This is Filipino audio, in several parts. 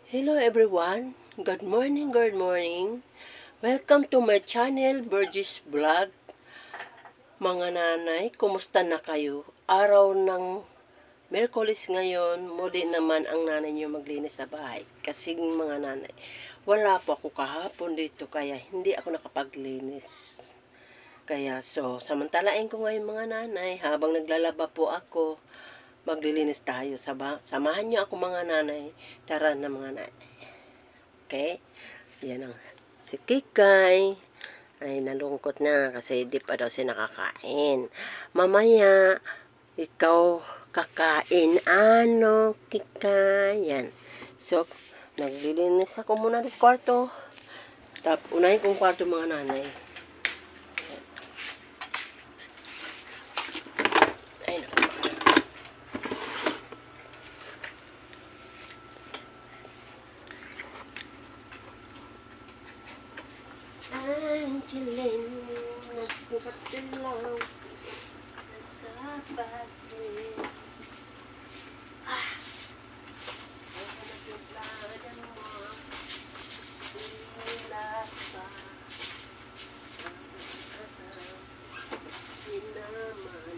Hello everyone, good morning, good morning. Welcome to my channel, Burgess Vlog. Mga nanay, kumusta na kayo? Araw ng Miyerkules ngayon, muli naman ang nanay niyo maglinis sa bahay. Kasi mga nanay, wala po ako kahapon dito kaya hindi ako nakapaglinis. Kaya samantalain ko ngayon mga nanay, habang naglalaba po ako, maglilinis tayo. Samahan niyo ako mga nanay. Tara na mga nanay. Okay? Yan ang si Kikay. Ay, nalungkot na kasi di pa daw siya nakakain. Mamaya, ikaw kakain. Ano, Kikay? Yan. So, naglilinis ako muna sa kwarto. Unahin kong kwarto mga nanay. Ay, naku. Angeline, nagpapatilaw sa patin. Ah, ako nagplagan mo, tila pa, pinamali.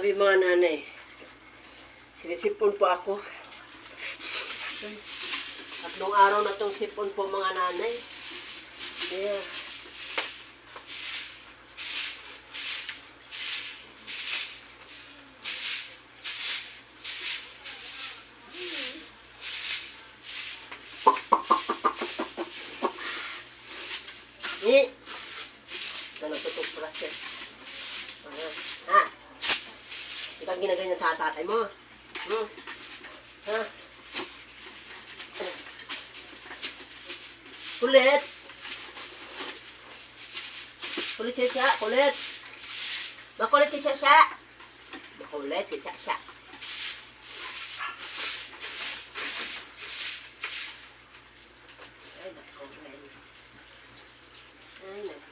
Sabi mga nanay, sinisipon po ako. Tatlong araw na itong sipon po mga nanay. Yeah. Ito nagtutupras yan. Ayan. Ha? Ikaw ginaganyan sa tatay mo. Ha? Kulit! Kulit siya. Kulit! Makulit si siya. Makulit si siya. Ay, nako, guys. Ay, nako.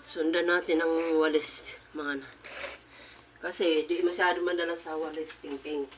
Sundan natin ang walis, mga na. Kasi di masyado madalas sa walis, ting-ting.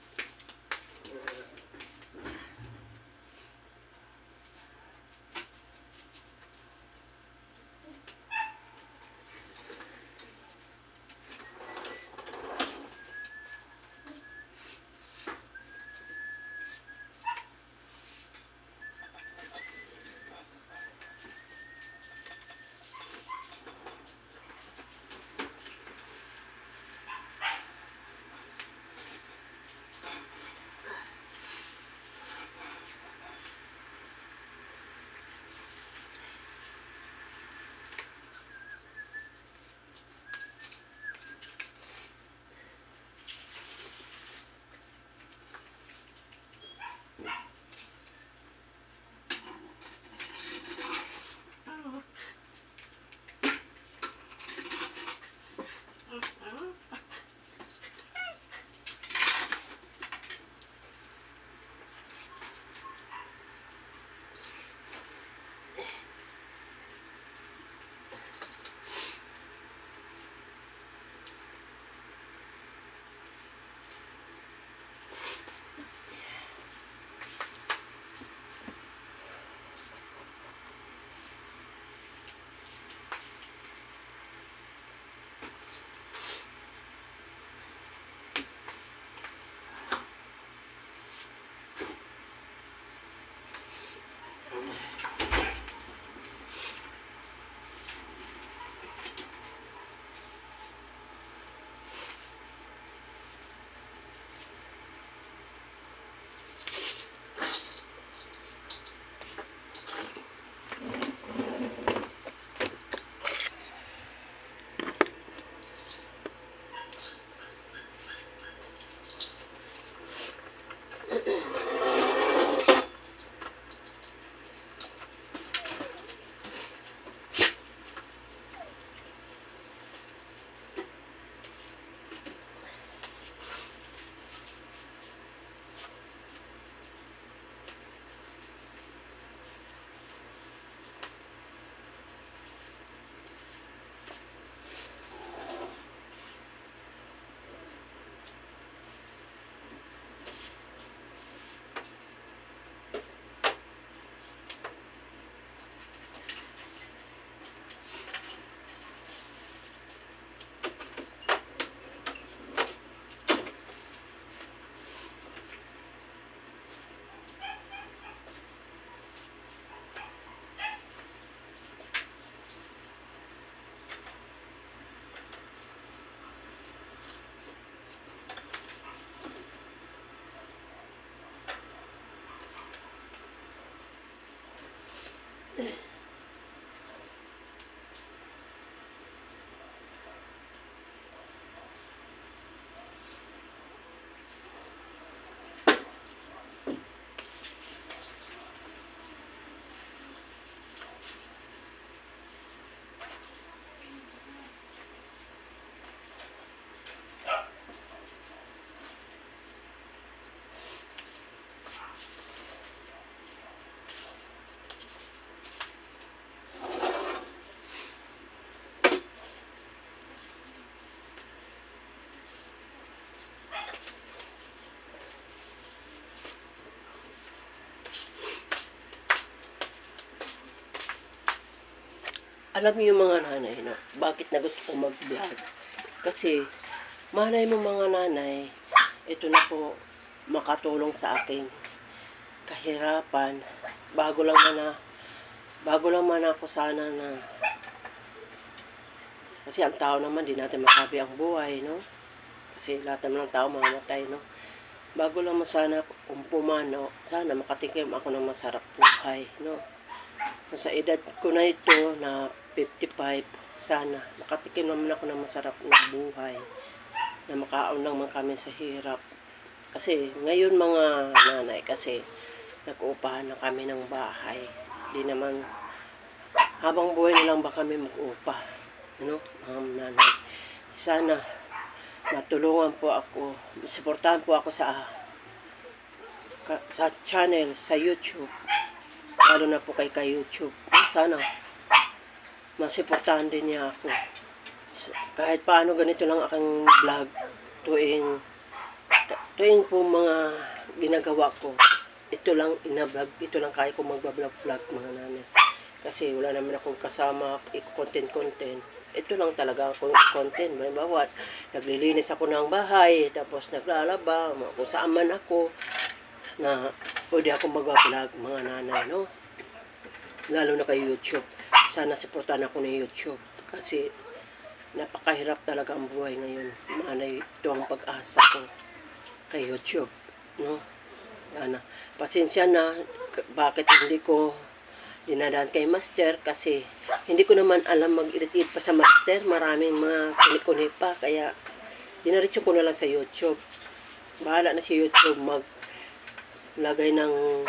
Alam niyo yung mga nanay, no? Bakit na gusto ko mag-vlog? Kasi, malay mo mga nanay, ito na po, makatulong sa aking kahirapan. Bago lang man ako sana na, kasi ang tao naman, di natin makabi ang buhay, no? Kasi lahat naman ng tao mamamatay, no? Bago lang sana kung pumano, sana makatikim ako ng masarap buhay, no? Sa edad ko na ito, na 55, sana makatikim naman ako ng masarap na buhay, na makaon naman kami sa hirap. Kasi ngayon mga nanay, kasi nag-uupahan na kami ng bahay. Di naman, habang buhay na lang ba kami mag-upa, ano, nanay. Sana matulungan po ako, suportahan po ako sa channel, sa YouTube, lalo na po kay YouTube. Sana masuportahan din niya ako. Kahit paano ganito lang aking vlog, tuwing po mga ginagawa ko, ito lang ina-vlog, ito lang kaya ko mag-vlog mga nanay. Kasi wala naman akong kasama, content. Ito lang talaga akong content. Bawat naglilinis ako ng bahay, tapos naglalaba, kung saan man ako, na pwede ako mag-vlog mga nanay, no? Lalo na kay YouTube. Sana supportan ako ng YouTube. Kasi napakahirap talaga ang buhay ngayon. Manay, ito ang pag-asa ko kay YouTube, no? Yan na. Pasensya na bakit hindi ko dinadaan kay Master, kasi hindi ko naman alam mag-edit pa sa Master. Maraming mga kunikuni pa, kaya dinaritso ko na lang sa YouTube. Bahala na si YouTube maglagay ng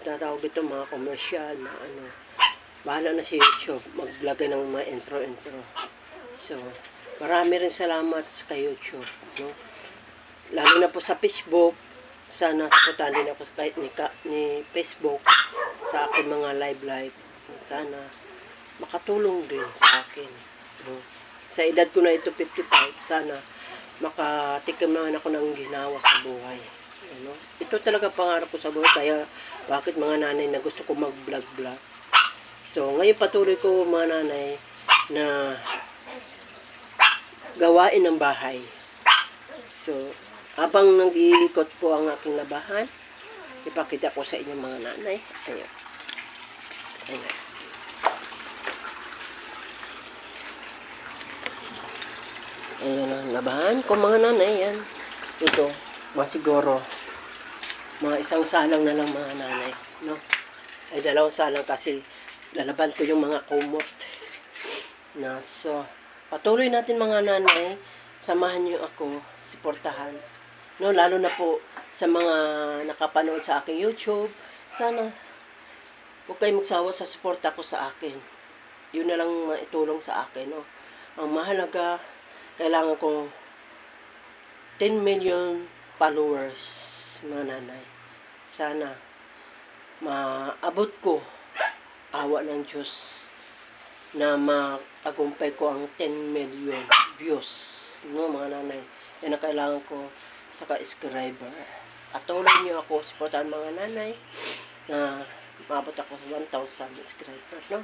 tatawag dito, mga commercial na ano. Bahala na si YouTube maglagay ng mga intro. So, marami rin salamat sa YouTube, no? Lalo na po sa Facebook. Sana supportahan din ako kahit ni Facebook sa akin mga live. Sana makatulong din sa akin, no? Sa edad ko na ito 55, sana makatikim naman ako ng ginawa sa buhay, ano? Ito talaga pangarap ko sa buhay, kaya bakit mga nanay na gusto ko mag-vlog. So ngayon patuloy ko mga nanay na gawain ng bahay. So habang nag-iikot po ang aking labahan, ipakita ko sa inyo mga nanay. Ayan. Ayan ang labahan ko mga nanay. Yan. Ito, masiguro mga isang salang na lang mga nanay, no? Ay 2 salang, kasi lalaban ko yung mga kumot na. So patuloy natin mga nanay, samahan niyo ako, suportahan, no? Lalo na po sa mga nakapanood sa aking YouTube, sana huwag kayong magsawa sa suporta ko sa akin. Yun na lang maitulong sa akin, no? Ang mahalaga, kailangan kong 10 million followers mga nanay. Sana maabot ko, awa ng Diyos, na matagumpay ko ang 10 million views, no mga nanay. Yan ang kailangan ko sa ka-subscriber. Patuloy niyo ako, supportan mga nanay, na maabot ako sa 1,000 subscriber, no?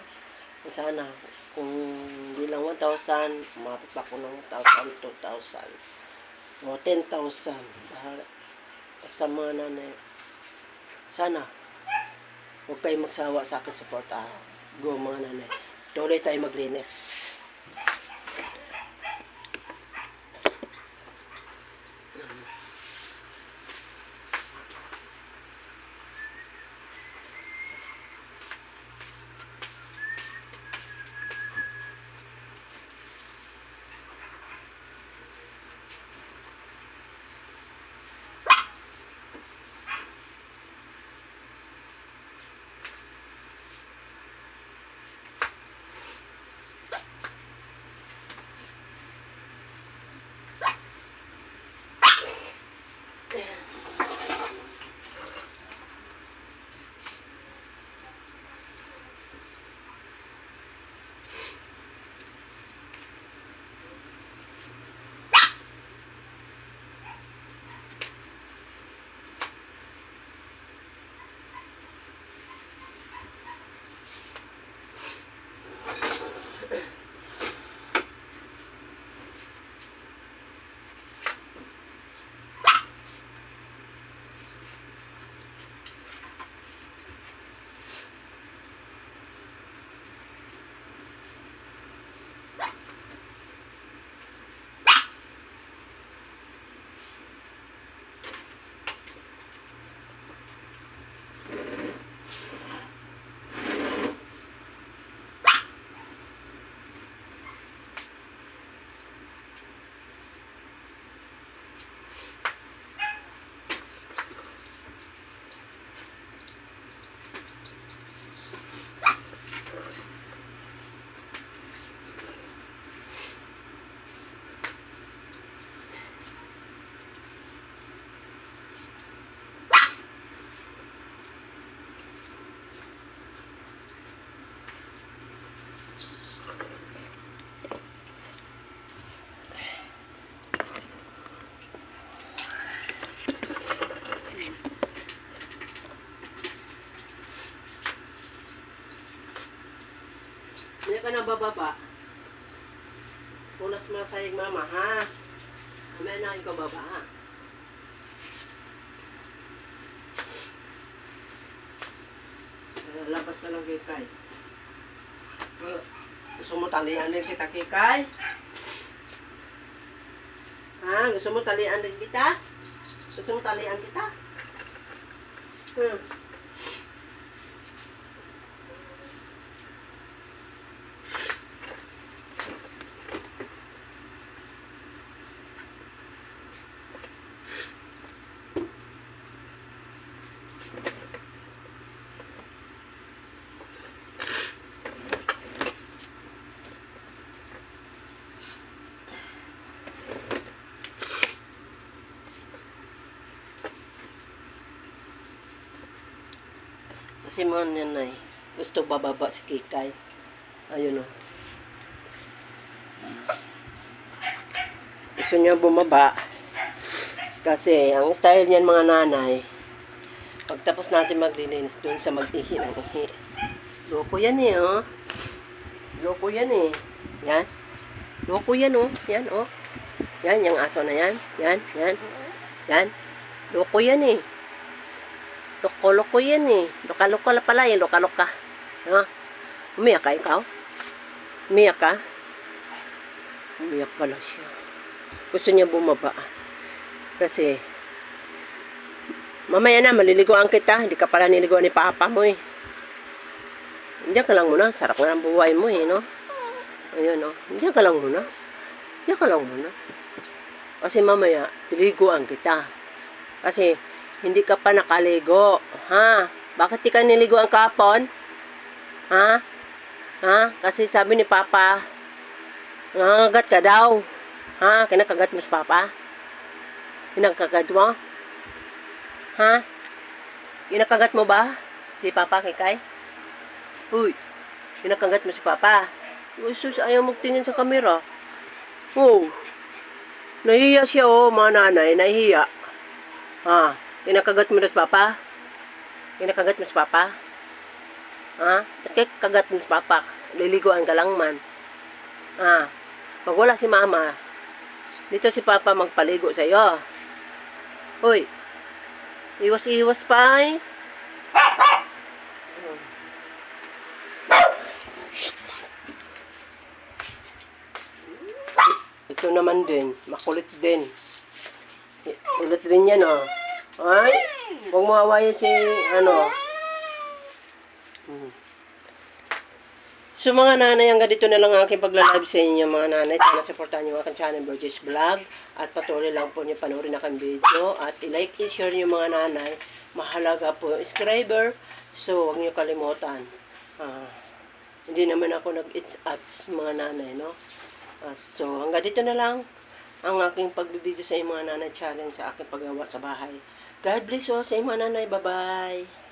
Sana kung hindi lang 1,000, umabot pa ako ng 1,000, 2,000 o 10,000. Basta mga nanay, sana huwag kayong magsawa sa akin support. Go mga nanay, tuloy tayo maglinis. bababa. Punas mo na sahig mama, ha? Mamaya na ikaw baba, ha? Labas ka lang, Kikay. Gusto mo talian din kita, Kikay? Ha? Gusto mo talian din kita? Gusto mo talian kita? Kasi mga nanay, gusto bababa si Kikay. Ayun o. Gusto niya bumaba. Kasi ang style niyan mga nanay, pagtapos natin maglilinis doon sa mag-ihi ng ihi. Loko yan eh, oh. Loko yan eh. Yan. Loko yan, oh. Yan, oh. Yan, yung aso na yan. Yan, yan. Yan. Loko yan eh. Loko-loko yan eh. Loka-loka la pala yan. Loka-loka. Ha? Umiyak ka ikaw? Umiyak ka? Umiyak pala siya. Gusto niya bumaba. Kasi, mamaya na, maliliguan kita. Hindi ka pala niliguan ni papa mo eh. Diyan ka lang muna. Sarap nga ng buhay mo eh, no? Ayun, no? Diyan ka lang muna. Diyan ka lang muna. Kasi mamaya, niliguan kita. Kasi, hindi ka pa nakaligo. Ha? Bakit di ka niligo ang kapon? Ha? Ha? Kasi sabi ni Papa, nangangagat ka daw. Ha? Kinakagat mo si Papa? Kinakagat mo? Ha? Kinakagat mo ba? Si Papa, Kikay? Uy, kinakagat mo si Papa? Uy, sus, ayaw magtingin sa kamera. Oh, nahihiya siya, oh, mga nanay, nahihiya. Ha? Kinakagat mo na si Papa? Kinakagat mo si Papa? Ha? Kagat mo si Papa? Liliguan ka lang man. Ha? Pag wala si Mama, dito si Papa magpaligo sa iyo. Hoy, iwas-iwas pa eh. Ito naman din, makulit din. Ulit din yan, oh. Ay, huwag mo awayan si, ano. So mga nanay, hanggang dito na lang ang aking pagla-live sa inyo mga nanay. Sana supportahan niyo ang aking channel, Burgess Vlog. At patuloy lang po niyo panoorin ang video. At i-like and share niyo mga nanay. Mahalaga po yung subscriber. So huwag niyo kalimutan. Hindi naman ako nag-it's ads mga nanay, no? So hanggang dito na lang ang aking pagbibideo sa inyo mga nanay challenge sa aking paggawa sa bahay. God bless you sa inyo mga nanay. Bye-bye.